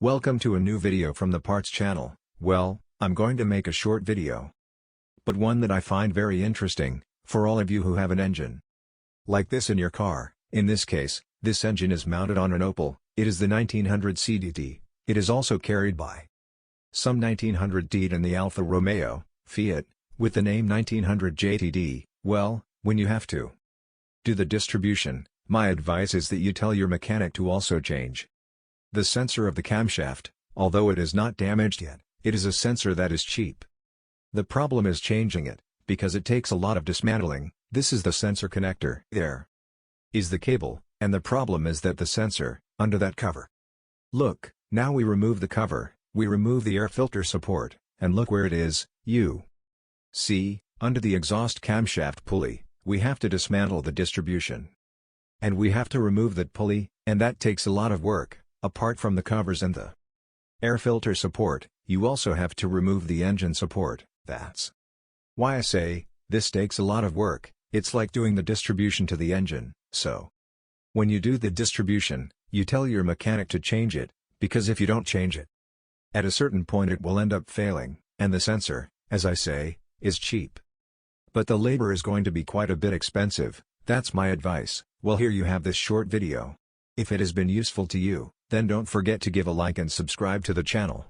Welcome to a new video from the Parts channel. Well, I'm going to make a short video, but one that I find very interesting, for all of you who have an engine like this in your car. In this case, this engine is mounted on an Opel. It is the 1900 CDT. It is also carried by some 1900 D in the Alfa Romeo, Fiat, with the name 1900 JTD. Well, when you have to do the distribution, my advice is that you tell your mechanic to also change the sensor of the camshaft. Although it is not damaged yet, it is a sensor that is cheap. The problem is changing it, because it takes a lot of dismantling. This is the sensor connector. There is the cable, and the problem is that the sensor, under that cover. Look, now we remove the cover, we remove the air filter support, and look where it is. You see, under the exhaust camshaft pulley, we have to dismantle the distribution. And we have to remove that pulley, and that takes a lot of work. Apart from the covers and the air filter support, you also have to remove the engine support. That's why I say, this takes a lot of work. It's like doing the distribution to the engine. So, when you do the distribution, you tell your mechanic to change it, because if you don't change it, at a certain point it will end up failing, and the sensor, as I say, is cheap. But the labor is going to be quite a bit expensive. That's my advice. Well, here you have this short video. If it has been useful to you, then don't forget to give a like and subscribe to the channel.